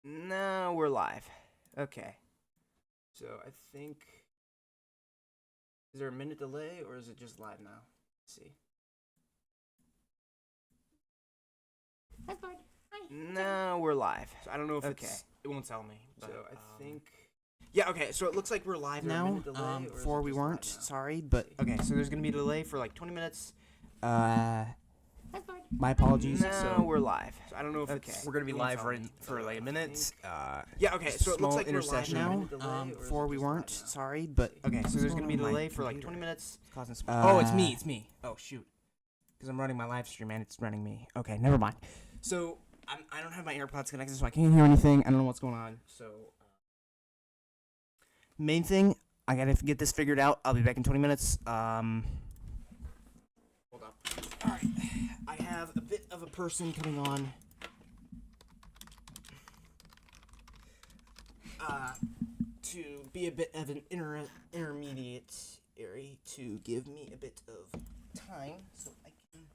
No, we're live. Okay. So I think. Is there a minute delay or is it just live now? Let's see. Hi, Bud. Hi. No, we're live. So I don't know if Okay. it won't tell me. But, So I think. Yeah, okay, so it looks like we're live now. Before we weren't, sorry, but okay, so there's gonna be a delay for like 20 minutes. Hi, Bud. My apologies. No, So we're live. So I don't know if Okay. we're gonna be It won't live tell right me, for but like a I minute. think- Yeah, okay, just a so it small looks like intercession we're live now. before we weren't. Now? Sorry, but okay, so there's gonna be a delay for like 20 minutes. Causing some. Oh, it's me. It's me. Oh shoot, because I'm running my live stream and it's running me. Okay, never mind. So I don't have my AirPods connected, so I can't hear anything. I don't know what's going on. So main thing, I gotta get this figured out. I'll be back in 20 minutes. Hold up. All right, I have a bit of a person coming on. To be a bit of an intermediary to give me a bit of time so I can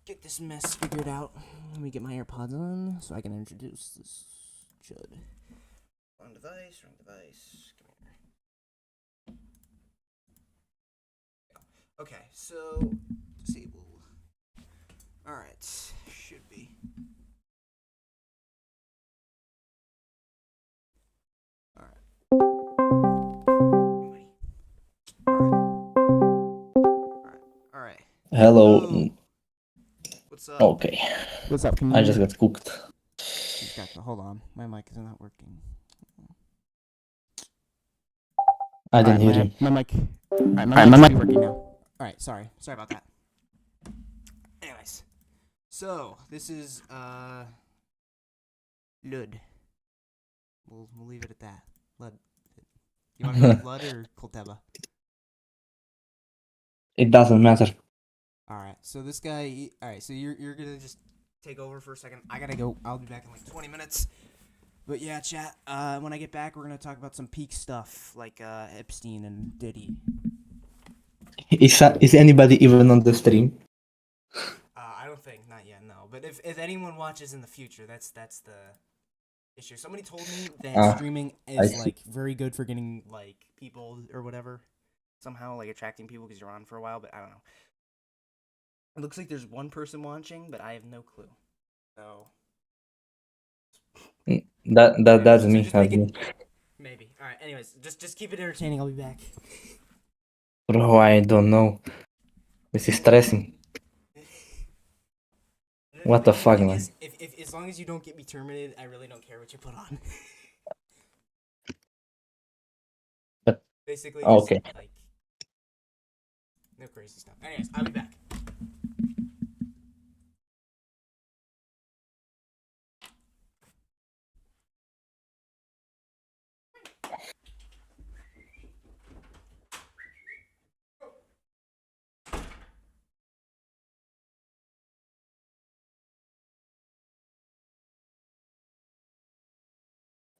get this mess figured out. Let me get my AirPods on so I can introduce this chud. Wrong device, Come here. Okay, so disable. Alright, should be. Alright. Hello. Hello. What's up? Okay, What's up? Can you I hear just me? got cooked. Hold on. My mic is not working. I didn't hear you. My mic. Alright, my mic should be working now. Alright, sorry. Sorry about that. Anyways. So, this is, Lud. We'll leave it at that. Lud. You want to go with Lud or Kolteba? It doesn't matter. Alright, so this guy, alright, so you're gonna just take over for a second. I gotta go. I'll be back in like 20 minutes. But yeah, chat, when I get back, we're gonna talk about some peak stuff, like, Epstein and Diddy. Is anybody even on the stream? I don't think, not yet, no. But if anyone watches in the future, that's the issue. Somebody told me that streaming is, like, very good for getting, like, people or whatever. Somehow, like, attracting people because you're on for a while, but I don't know. It looks like there's one person watching, but I have no clue. So That's me. just make it, maybe. All right. Anyways, just keep it entertaining. I'll be back. Bro, I don't know. This is stressing. What the fuck, man? If as long as you don't get me terminated, I really don't care what you put on. But basically, okay. just, like, no crazy stuff. Anyways, I'll be back.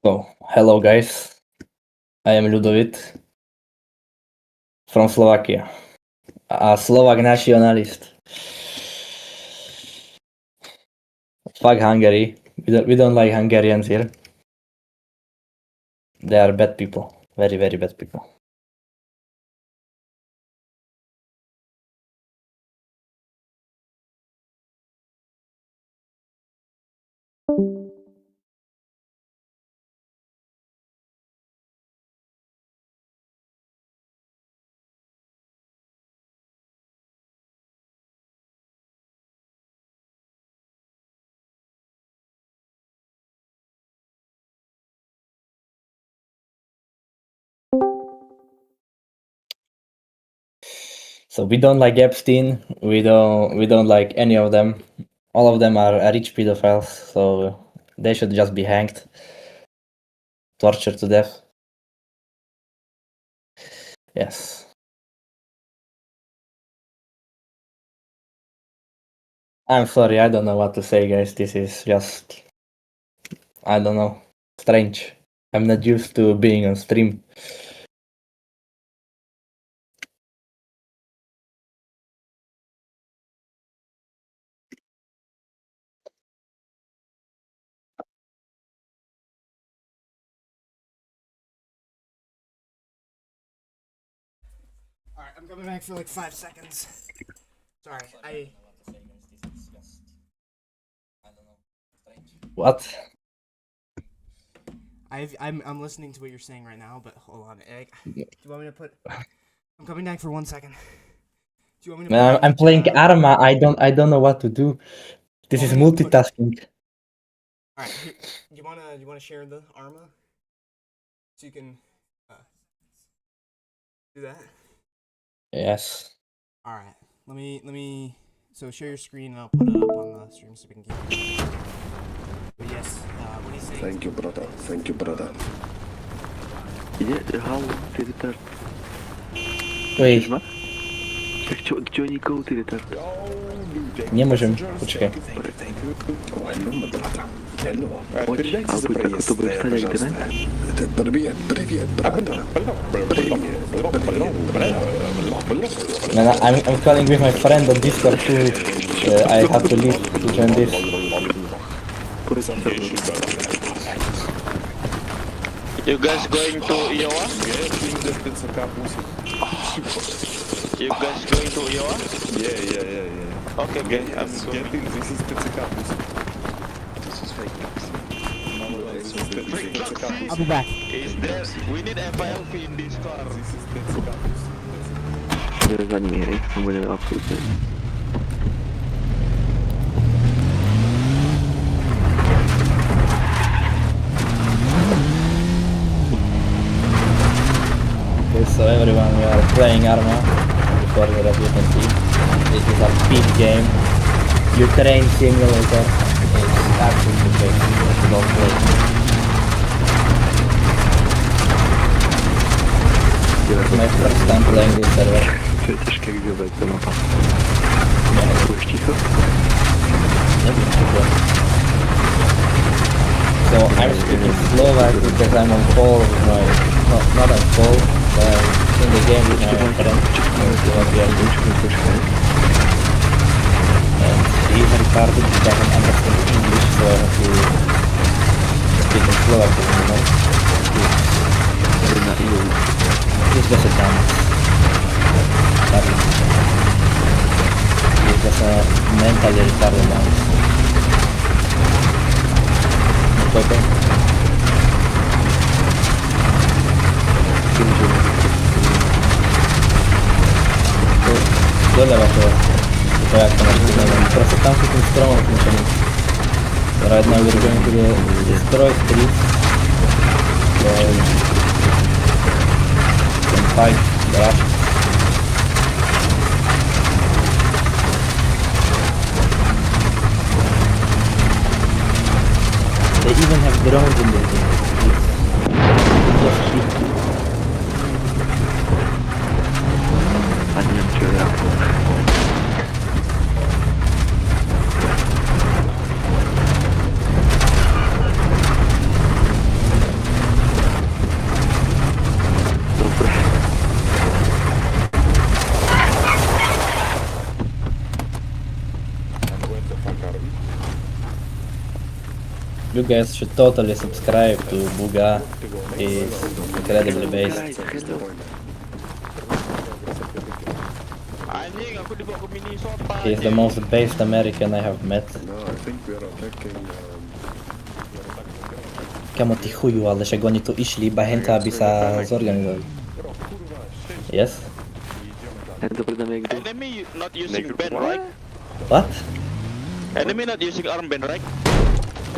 So, hello guys. I am Ludovic from Slovakia. A Slovak nationalist. Fuck Hungary. We don't like Hungarians here. They are bad people. Very, very bad people. So we don't like Epstein. We don't like any of them. All of them are rich pedophiles, so they should just be hanged, tortured to death. Yes. I'm sorry, I don't know what to say, guys. This is just, I don't know, strange. I'm not used to being on stream. I'm coming back for like 5 seconds. Sorry, What? I'm listening to what you're saying right now, but hold on. Do you want me to put? I'm coming back for 1 second. Do you want me to? Man, put I'm playing Arma. I don't know what to do. This is Want me to put- multitasking. All right, here, you wanna share the Arma, so you can do that. Yes. All right, let me. So share your screen and I'll put it up on the stream so we can keep it. But yes, what do you say? Thank you, brother. Thank you, brother. How did it start? Wait, Gdzie oni go did it start? nie możemy. Poczekaj. Oh, hello, my brother. Hello. Chodź, a pójdź tylko to by wstanie internet? Привет, привет, brother. Man, I'm calling with my friend on Discord too. I have to leave to join this. You guys going to Iowa? You guys going to Iowa? Yeah. Okay, I'm going. This is PCK. This is fake news. Fake news. I'll be back. Is there? We need FILP in this car. This is PCK. Nie za nimi, hej? No bo nie absolutnie. Okay, so everyone, we are playing Arma. Before as you can see, this is a big game. Ukraine simulator. It's absolutely crazy. You don't play. It's my first time playing this server. Ciężko jak wziąłeś to mapa. Yeah, Byłeś cicho? nie wiem, czy to- So I'm speaking Slovak because I'm on call with my, no, not on call, but in the game with my friend. And he's retarded, he doesn't understand English, so I have to speak in Slovak with him, you know? Na ilu? He's just a dumb. He's just a mentally retarded man. Okay. Dolewa to jak to nazywa. Proszę tam się tym stroną musimy. Right now we're going to destroy streets. Can fight the Russians. They even have drones in this game. It's just cheap. A nie wiem czy ja. Dobra. And where the fuck are we? You guys should totally subscribe to Buga. He's incredibly based. Anjing, aku dibawa ke Minnesota. He's the most based American I have met. No, I think we are attacking. Kamo ty chuju, ale że oni tu išli iba henta, aby sa zorganizovali. Yes? Dobry damy jak gdy. Enemy not using band, right? What? Enemy not using armband, right?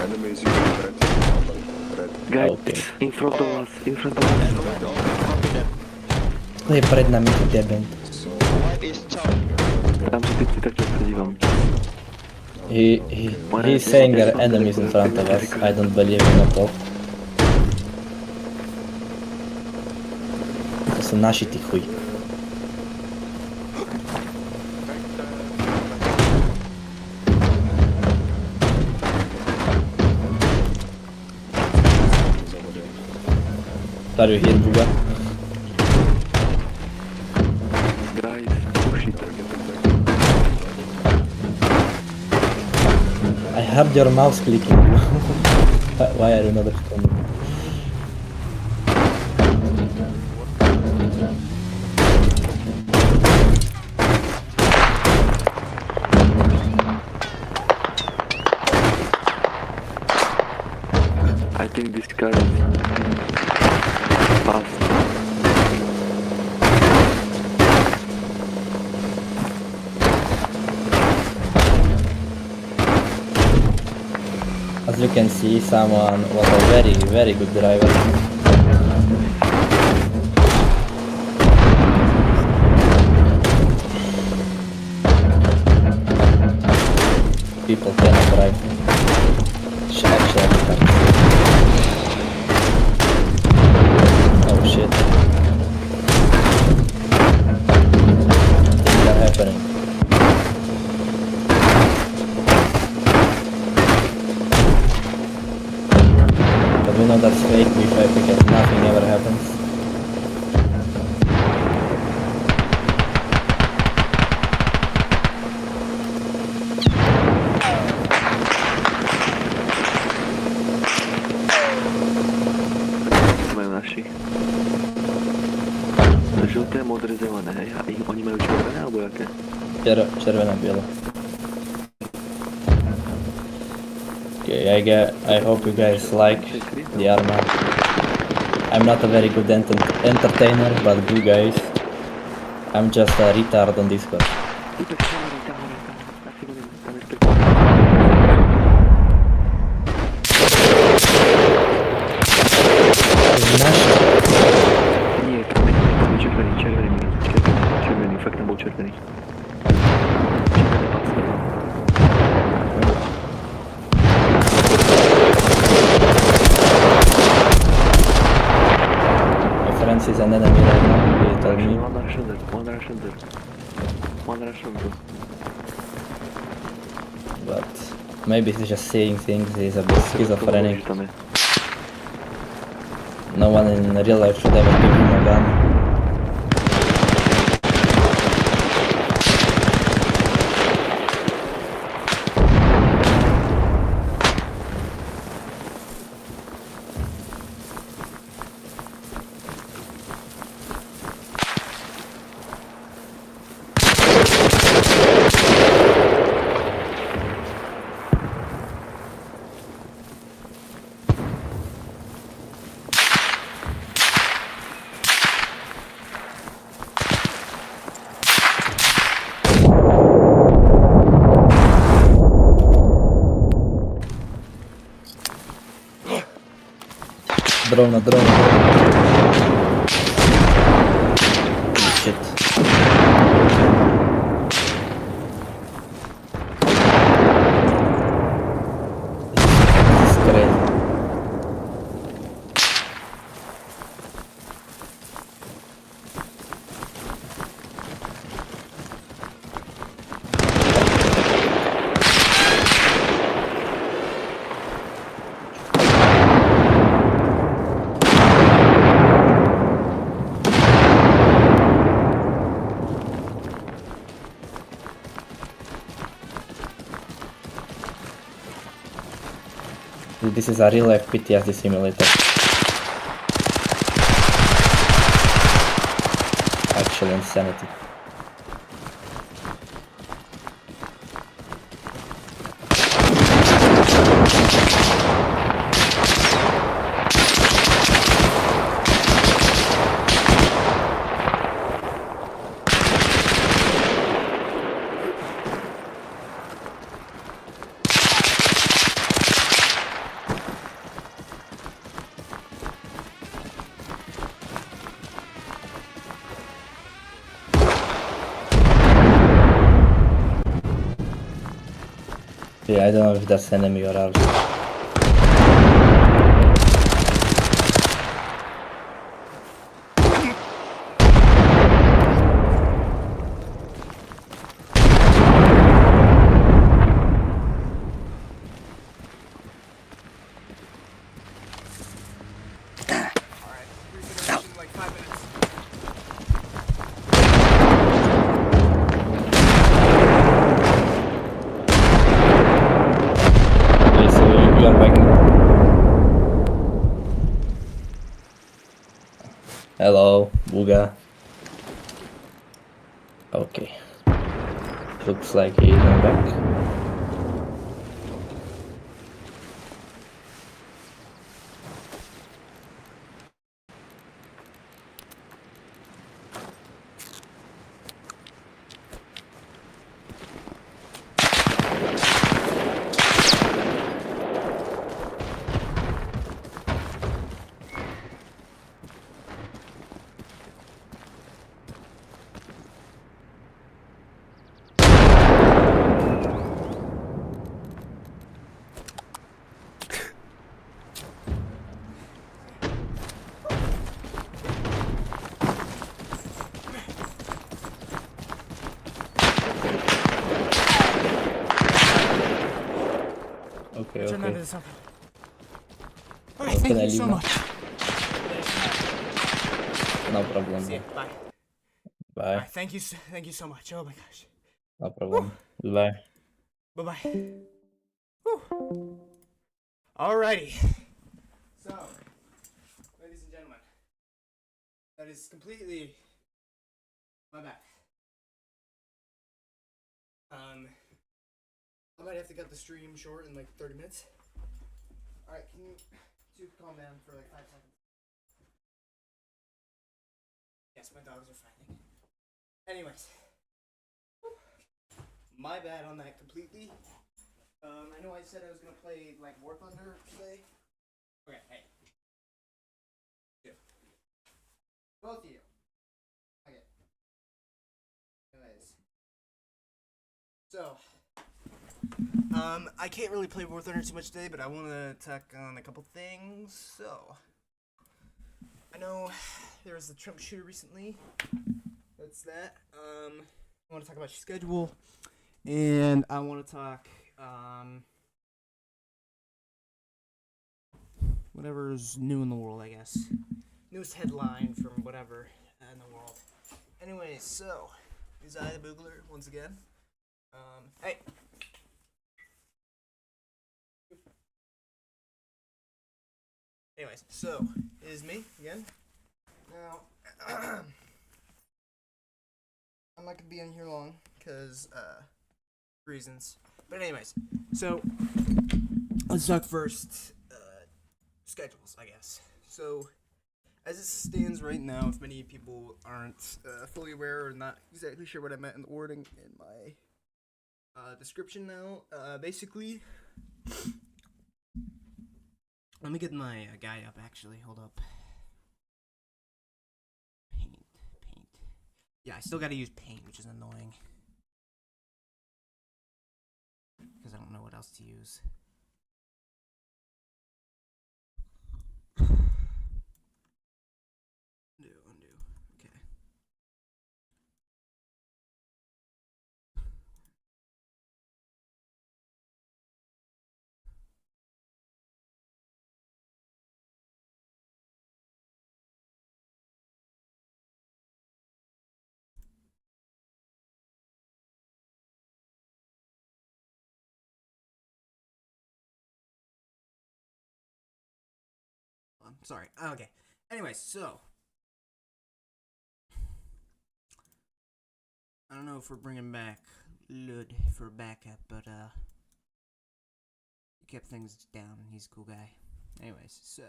Enemies using red. Red. Guys, Okay. in front of us, in front of us. Copy that. To je pred nami deben. White is chow. Tam się typy tak nie spodziewam. He's saying there are enemies in front of us. I don't believe him at all. To są nasi ty chuj. Are you here, Buga? Guys, push it. I heard your mouse clicking. Why are you not responding? I think this car is fast. As you can see, someone was a very good driver. People cannot drive. Actually, oh shit. Things are happening. But we know that's fake because nothing ever happens. Majú naši. Žlté, modré, zelené, hej? A oni majú červené alebo jaké? Červená, biela. Okay, I hope you guys like the armor. I'm not a very good entertainer, but you guys, I'm just a retard on Discord. Typek, tam hore, tam si budem, tam je spektakulárne. Nie, tam je červený, fakt tam bol červený. Červené pásky mám. My friends is an enemy right now, he told me. One Russian bro. But maybe he's just saying things, he's a bit schizophrenic. Tam je. No one in real life should ever give him a gun. Drone. Shit. This is crazy. This is a real life PTSD simulator. Actual insanity. Yeah, I don't know if that's enemy or ours. Like 5 minutes. Okay, so you are back now. Hello, Booga. Okay. Looks like he isn't back. Okay. this up. How Okay, thank can I you so leave now? much. No problem. See ya. Bye. Bye. Alright, thank you so much. Oh my gosh. No problem. Bye. Bye bye. Alrighty. So, ladies and gentlemen, that is completely my bad. I might have to cut the stream short in like 30 minutes. Alright, can you two calm down for like 5 seconds? Yes, my dogs are fighting. Anyways. My bad on that completely. I know I said I was gonna play like War Thunder today. Okay, hey. You. Both of you. Okay. Anyways. So, I can't really play War Thunder too much today, but I want to talk on a couple things. So, I know there was the Trump shooter recently. That's that. I want to talk about your schedule, and I want to talk whatever's new in the world, I guess. Newest headline from whatever in the world. Anyways, so is I the Boogler once again. Hey. Anyways, so it is me again. Now, I'm not gonna be in here long because reasons. But anyways, so let's talk first schedules, I guess. So as it stands right now, if many people aren't fully aware or not exactly sure what I meant in the wording in my description now, basically, let me get my guide up. Actually, hold up. Paint. Yeah, I still gotta use paint, which is annoying because I don't know what else to use. Undo. Okay. I'm sorry. Okay. Anyways, so I don't know if we're bringing back Lud for backup, but he kept things down and he's a cool guy. Anyways, so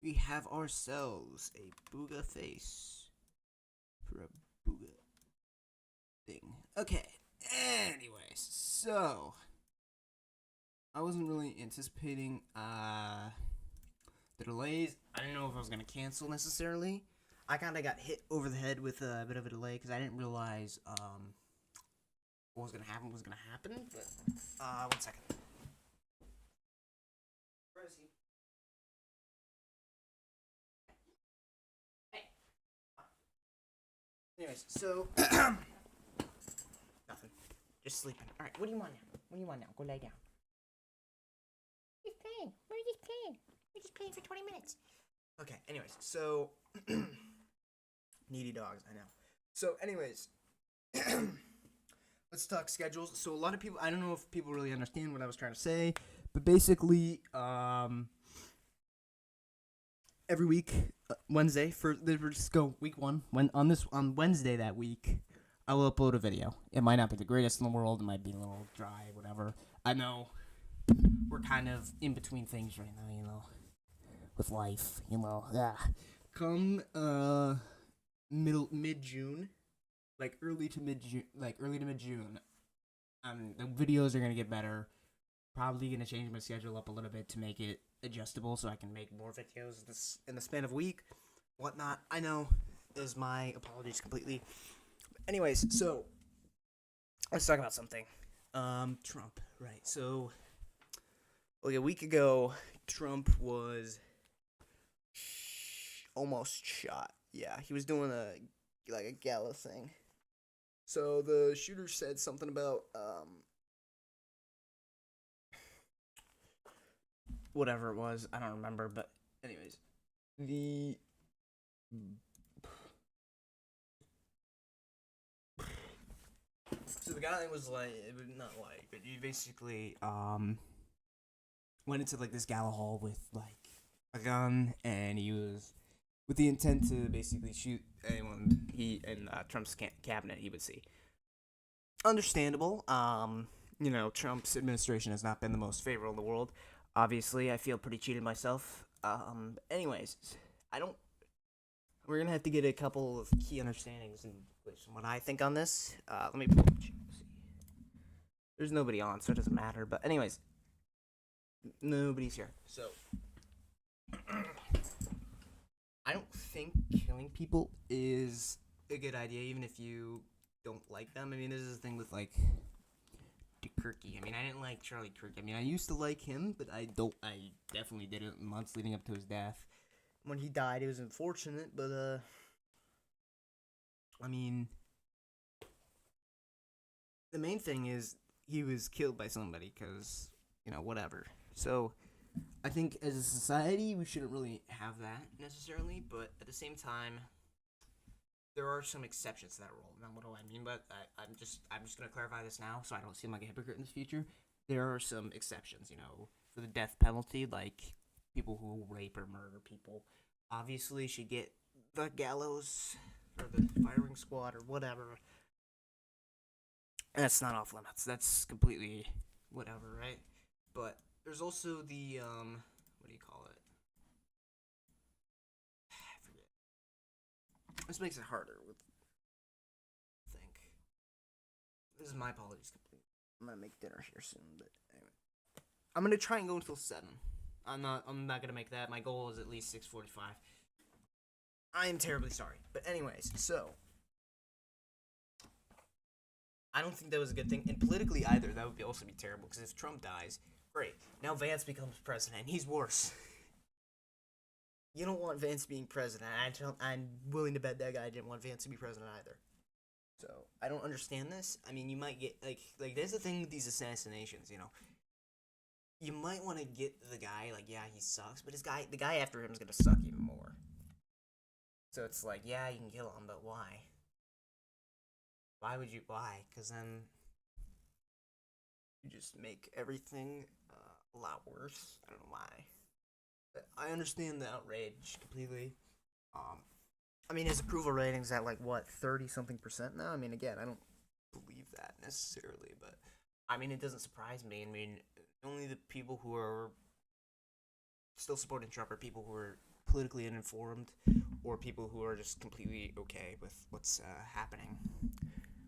we have ourselves a booga face for a booga thing. Okay. Anyways, so I wasn't really anticipating the delays. I didn't know if I was gonna cancel necessarily. I kind of got hit over the head with a bit of a delay because I didn't realize what was gonna happen. But 1 second. Where is he? Hey. Anyways, so nothing. Just sleeping. All right. What do you want now? Go lay down. Just playing. We're just playing. We're just playing for 20 minutes. Okay. Anyways, so needy dogs. I know. So, anyways, let's talk schedules. So, a lot of people. I don't know if people really understand what I was trying to say, but basically, every week, Wednesday let's go week 1. On Wednesday that week, I will upload a video. It might not be the greatest in the world. It might be a little dry, whatever. I know we're kind of in between things right now, with life, Yeah. Come mid-June, early to mid-June, the videos are gonna get better. Probably gonna change my schedule up a little bit to make it adjustable so I can make more videos in the span of a week, whatnot. I know, is my apologies completely. Anyways, so let's talk about something. Trump, right? So, a week ago, Trump was almost shot. Yeah, he was doing a gala thing. So the shooter said something about whatever it was. I don't remember, but anyways, the so the guy was like, not like, but he basically went into like this gala hall with like a gun, and he was with the intent to basically shoot anyone he in Trump's cabinet he would see. Understandable. You know, Trump's administration has not been the most favorable in the world. Obviously, I feel pretty cheated myself. Anyways, I don't. We're gonna have to get a couple of key understandings and what I think on this. Let me pull up. There's nobody on, so it doesn't matter. But anyways, nobody's here. So I don't think killing people is a good idea, even if you don't like them. I mean, this is the thing with like Kirky. I mean, I didn't like Charlie Kirk. I mean, I used to like him, but I definitely didn't months leading up to his death. When he died, it was unfortunate, but I mean, the main thing is he was killed by somebody, because, you know, whatever. So I think as a society we shouldn't really have that necessarily, but at the same time, there are some exceptions to that rule. Now, what do I mean? But I'm just gonna clarify this now, so I don't seem like a hypocrite in the future. There are some exceptions, you know, for the death penalty, like people who rape or murder people, obviously should get the gallows or the firing squad or whatever. That's not off limits. That's completely whatever, right? But there's also the what do you call it? I forget. This makes it harder with. I think. This is my apologies. I'm gonna make dinner here soon, but anyway, I'm gonna try and go until 7. I'm not gonna make that. My goal is at least 6:45. I am terribly sorry, but anyways, so I don't think that was a good thing, and politically either that would also be terrible, because if Trump dies, great. Now Vance becomes president, and he's worse. You don't want Vance being president. I'm willing to bet that guy didn't want Vance to be president either. So I don't understand this. I mean, you might get like there's the thing with these assassinations, you know. You might want to get the guy, like, yeah, he sucks, but the guy after him is gonna suck even more. So it's like, yeah, you can kill him, but why? Why would you? Why? Because then you just make everything a lot worse. I don't know why. But I understand the outrage completely. I mean, his approval rating's at like what, 30-something% now. I mean, again, I don't believe that necessarily, but I mean, it doesn't surprise me. I mean, only the people who are still supporting Trump are people who are politically uninformed, or people who are just completely okay with what's happening,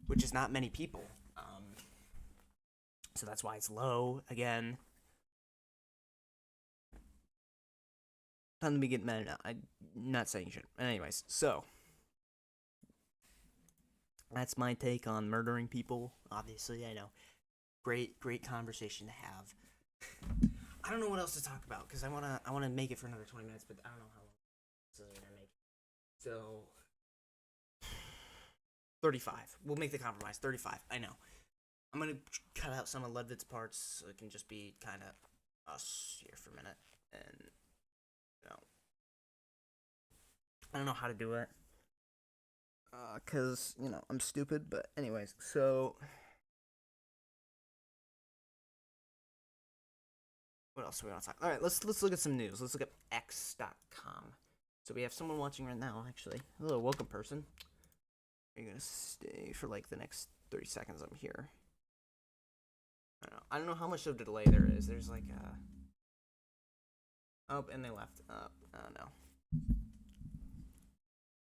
which is not many people. So that's why it's low again. Time to be getting mad now. I'm not saying you shouldn't. Anyways, so that's my take on murdering people. Obviously, I know. Great conversation to have. I don't know what else to talk about, because I wanna make it for another 20 minutes, but I don't know how long this is gonna make. So 35. We'll make the compromise. 35. I know. I'm gonna cut out some of Ludwig's parts, so it can just be kind of us here for a minute, and you know, I don't know how to do it, cause you know I'm stupid. But anyways, so what else do we want to talk? All right, let's look at some news. Let's look at X.com. So we have someone watching right now, actually. Hello, welcome, person. You're gonna stay for like the next 30 seconds. I'm here. I don't know how much of a delay there is. There's like oh, and they left. Oh no.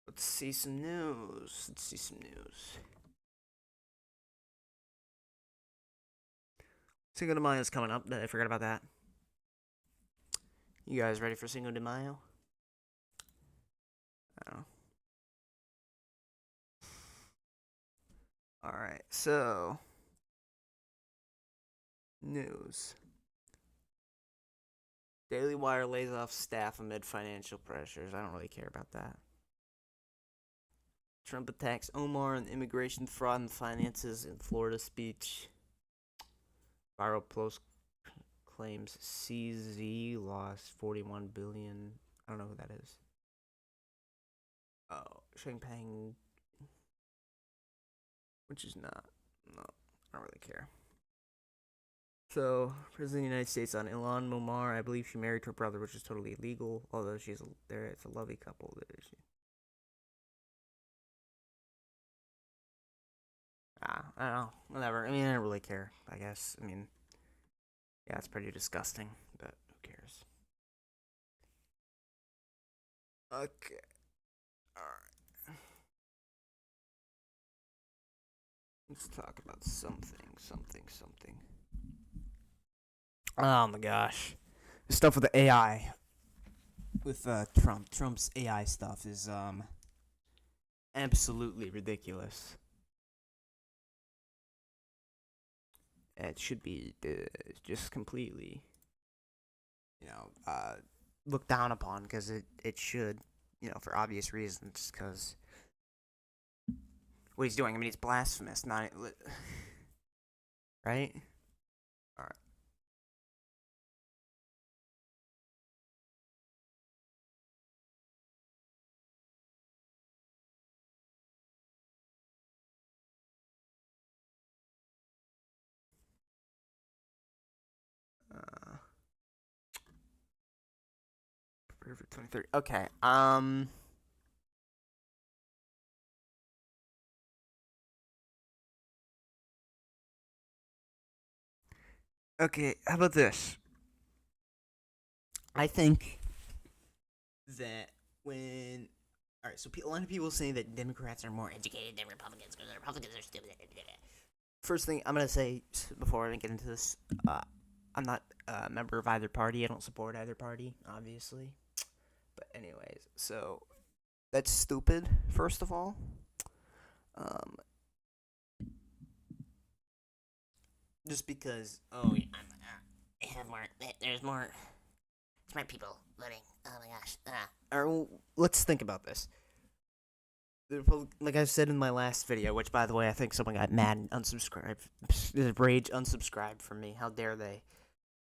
Let's see some news. Cinco de Mayo is coming up. I forgot about that. You guys ready for Cinco de Mayo? Oh. Alright, so news. Daily Wire lays off staff amid financial pressures. I don't really care about that. Trump attacks Omar on immigration fraud and finances in Florida speech. Viral post claims CZ lost 41 billion. I don't know who that is. Oh, Shangpeng, which is not. No, I don't really care. So, President of the United States on Ilan Momar, I believe she married her brother, which is totally illegal. Although it's a lovely couple. I don't know. Whatever. I mean, I don't really care. I guess. I mean, yeah, it's pretty disgusting, but who cares? Okay. Alright. Let's talk about something. Oh my gosh. The stuff with the AI. With Trump. Trump's AI stuff is absolutely ridiculous. It should be just completely, looked down upon, because it should, for obvious reasons, because what he's doing, I mean, he's blasphemous, not, right? Alright. Perfect 23. Okay. Okay, how about this? I think that when alright, so a lot of people say that Democrats are more educated than Republicans because Republicans are stupid. First thing I'm gonna say before I get into this, I'm not a member of either party. I don't support either party, obviously. But anyways, so that's stupid. First of all, just because I have more. There's more smart people voting. Oh my gosh. Or let's think about this. Like I said in my last video, which by the way I think someone got mad and unsubscribed. Rage unsubscribed from me. How dare they?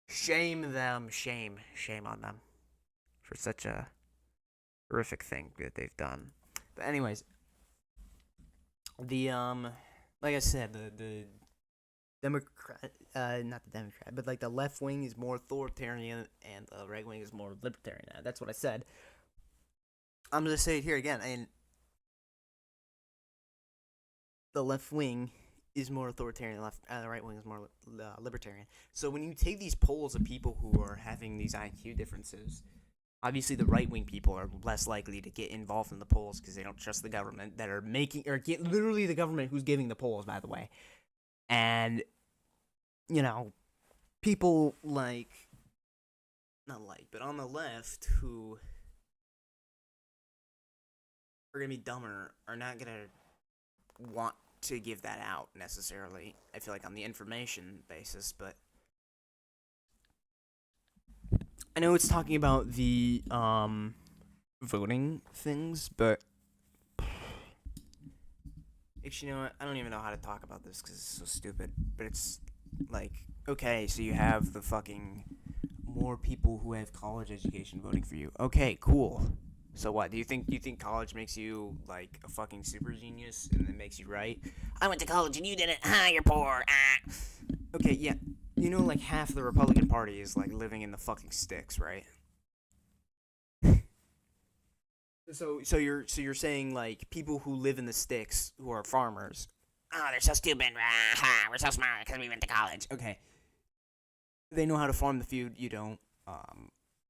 Shame them. Shame on them for such a horrific thing that they've done. But anyways, the like I said, the Democrat, not the Democrat, but like the left wing is more authoritarian and the right wing is more libertarian. That's what I said. I'm gonna say it here again. And the left wing is more authoritarian. The right wing is more libertarian. So when you take these polls of people who are having these IQ differences, obviously the right wing people are less likely to get involved in the polls because they don't trust the government that are making, or get literally the government who's giving the polls, by the way. And people but on the left who are gonna be dumber are not gonna want to give that out necessarily. I feel like on the information basis, but I know it's talking about the voting things, but actually, you know what? I don't even know how to talk about this because it's so stupid. But it's like, okay, so you have the fucking more people who have college education voting for you. Okay, cool. So what? Do you think college makes you like a fucking super genius and it makes you right? I went to college and you didn't. You're poor. Okay, yeah. Like half the Republican Party is like living in the fucking sticks, right? So you're saying like people who live in the sticks who are farmers? Oh, they're so stupid. We're so smart because we went to college. Okay. They know how to farm the food. You don't.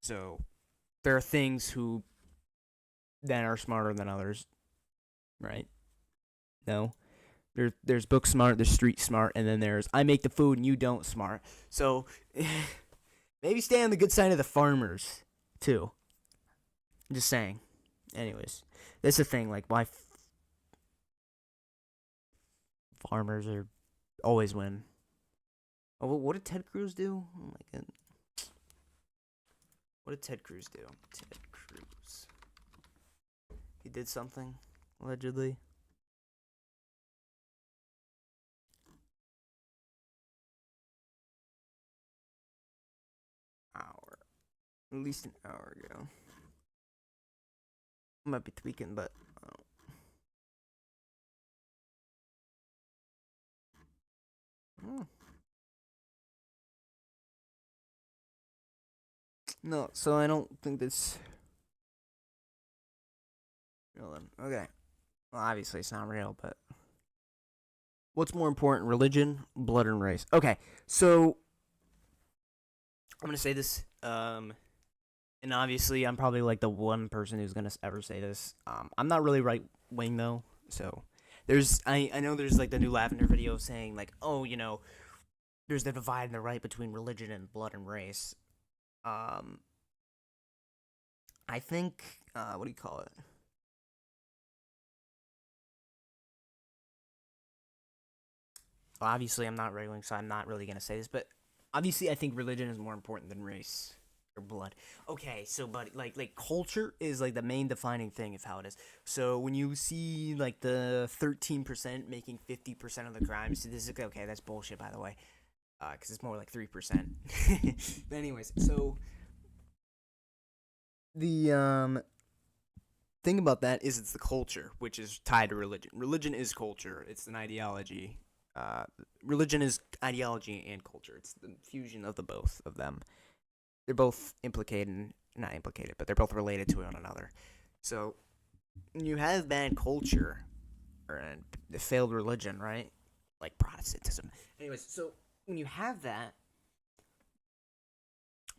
So there are things who that are smarter than others, right? No. There's book smart, there's street smart, and then there's I make the food and you don't smart. So maybe stay on the good side of the farmers too. I'm just saying. Anyways, that's the thing. Like why farmers are always win. Oh, what did Ted Cruz do? Oh my god. What did Ted Cruz do? Ted Cruz. He did something, allegedly. at least an hour ago. I might be tweaking, but oh. No, so I don't think that's real then. Okay. Well, obviously it's not real, but what's more important, religion, blood, and race? Okay, so I'm gonna say this, and obviously I'm probably like the one person who's gonna ever say this. I'm not really right wing though, so I know there's like the new Lavender video saying like, oh, there's the divide and the right between religion and blood and race. I think what do you call it? Well, obviously I'm not right wing, so I'm not really gonna say this, but obviously I think religion is more important than race or blood. Okay, so but like culture is like the main defining thing of how it is. So when you see like the 13% making 50% of the crimes, this is okay. That's bullshit, by the way, because it's more like 3%. But anyways, so the thing about that is it's the culture, which is tied to religion. Religion is culture. It's an ideology. Religion is ideology and culture. It's the fusion of the both of them. They're both not implicated, but they're both related to one another. So when you have bad culture or a failed religion, right? Like Protestantism. Anyways, so when you have that,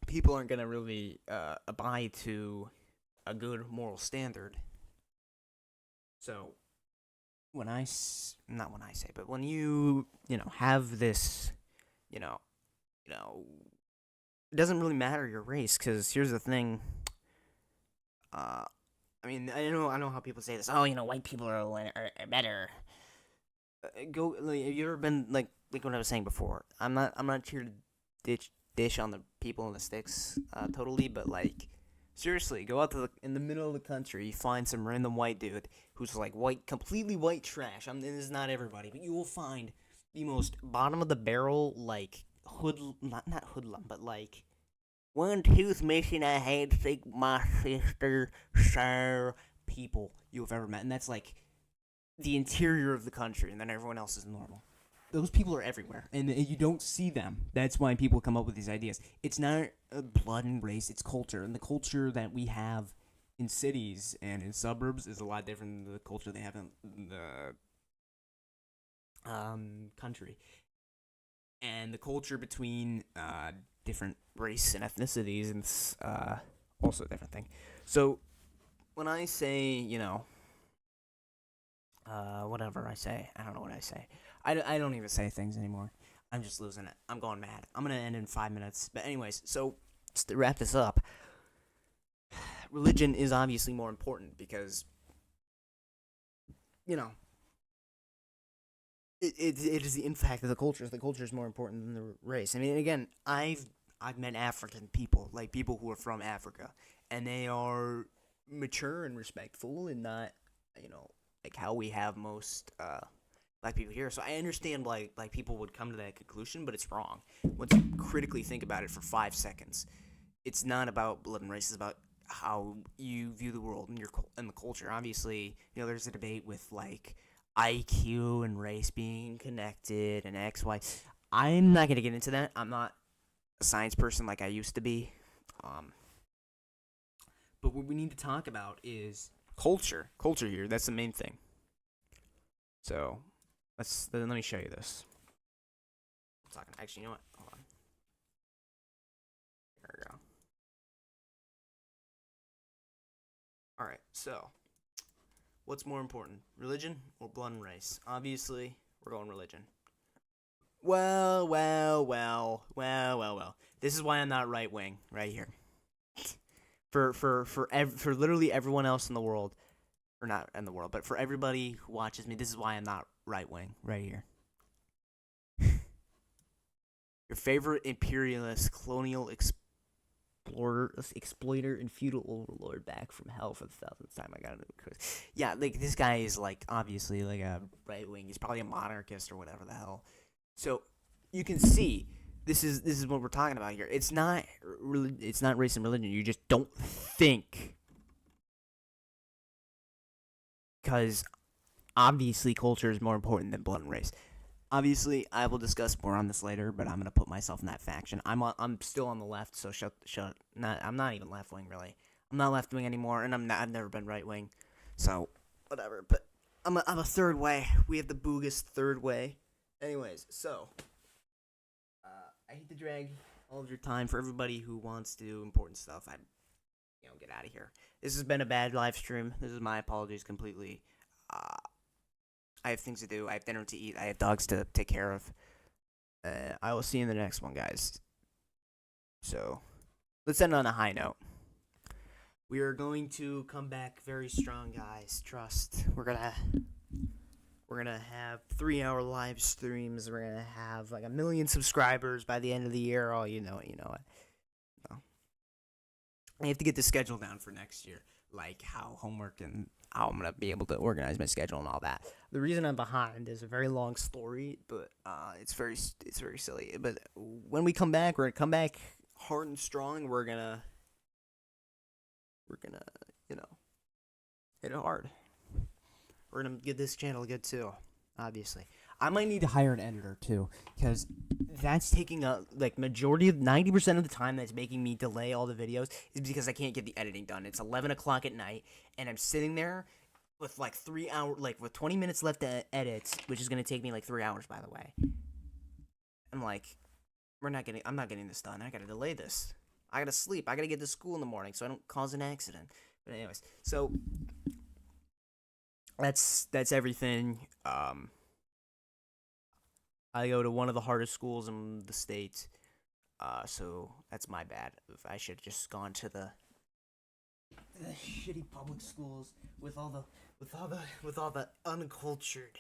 people aren't gonna really abide to a good moral standard. So when when you have this, it doesn't really matter your race, because here's the thing. I mean, I know how people say this. Oh, white people are better. Go. Like, have you ever been like what I was saying before? I'm not here to dish on the people in the sticks, totally, but like, seriously, go out in the middle of the country, you find some random white dude who's like completely white trash. This is not everybody, but you will find the most bottom of the barrel, like not hoodlum, but like one tooth missing, I hate to think my sister, sir, people you have ever met, and that's like the interior of the country, and then everyone else is normal. Those people are everywhere, and you don't see them. That's why people come up with these ideas. It's not blood and race, it's culture. And the culture that we have in cities and in suburbs is a lot different than the culture they have in the country. And the culture between different race and ethnicities is also a different thing. So when I say, whatever I say, I don't know what I say. I don't even say things anymore. I'm just losing it. I'm going mad. I'm going to end in 5 minutes. But anyways, so just to wrap this up, religion is obviously more important because, it is the impact of the culture. The culture is more important than the race. I mean, again, I've met African people, like people who are from Africa, and they are mature and respectful and not, like how we have most black people here. So I understand like people would come to that conclusion, but it's wrong. Once you critically think about it for 5 seconds, it's not about blood and race. It's about how you view the world and the culture. Obviously, there's a debate with like IQ and race being connected and X, Y. I'm not gonna get into that. I'm not a science person like I used to be. But what we need to talk about is culture. Culture here. That's the main thing. So let me show you this. Actually, you know what? Hold on. There we go. All right. So, what's more important, religion or blood and race? Obviously, we're going religion. Well. This is why I'm not right wing, right here. For literally everyone else in the world, or not in the world, but for everybody who watches me, this is why I'm not right wing, right here. Your favorite imperialist, colonial exploiter, and feudal overlord back from hell for the 1000th time. I got it. Yeah, like this guy is like obviously like a right wing. He's probably a monarchist or whatever the hell. So you can see this is what we're talking about here. It's not race and religion. You just don't think, because obviously culture is more important than blood and race. Obviously, I will discuss more on this later, but I'm gonna put myself in that faction. I'm still on the left, so shut. I'm not even left wing really. I'm not left wing anymore, and I've never been right wing, so whatever. But I'm a third way. We have the boogest third way. Anyways, so I hate to drag all of your time. For everybody who wants to do important stuff, get out of here. This has been a bad live stream. This is my apologies completely. I have things to do. I have dinner to eat. I have dogs to take care of. I will see you in the next one, guys. So, let's end on a high note. We are going to come back very strong, guys. Trust. We're gonna have 3-hour live streams. We're gonna have like 1 million subscribers by the end of the year. Oh, you know it. No. I have to get the schedule down for next year, like how homework and how I'm gonna be able to organize my schedule and all that. The reason I'm behind is a very long story, but it's very silly. But when we come back, we're gonna come back hard and strong. We're gonna hit it hard. We're gonna get this channel good too. Obviously, I might need to hire an editor too, because that's taking a majority of 90% of the time that's making me delay all the videos is because I can't get the editing done. It's 11 o'clock at night, and I'm sitting there with 3 hours, with 20 minutes left to edit, which is gonna take me 3 hours, by the way. I'm I'm not getting this done. I gotta delay this. I gotta sleep. I gotta get to school in the morning so I don't cause an accident. But anyways, so that's everything. I go to one of the hardest schools in the state, so that's my bad. I should have just gone to the shitty public schools with all the uncultured,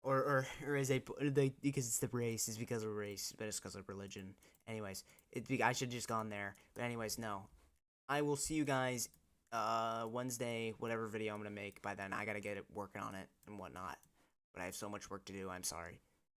or as they because it's the race, it's because of race, but it's because of religion. Anyways, I should have just gone there. But anyways, no, I will see you guys Wednesday, whatever video I'm gonna make. By then, I gotta get it working on it and whatnot. But I have so much work to do. I'm sorry.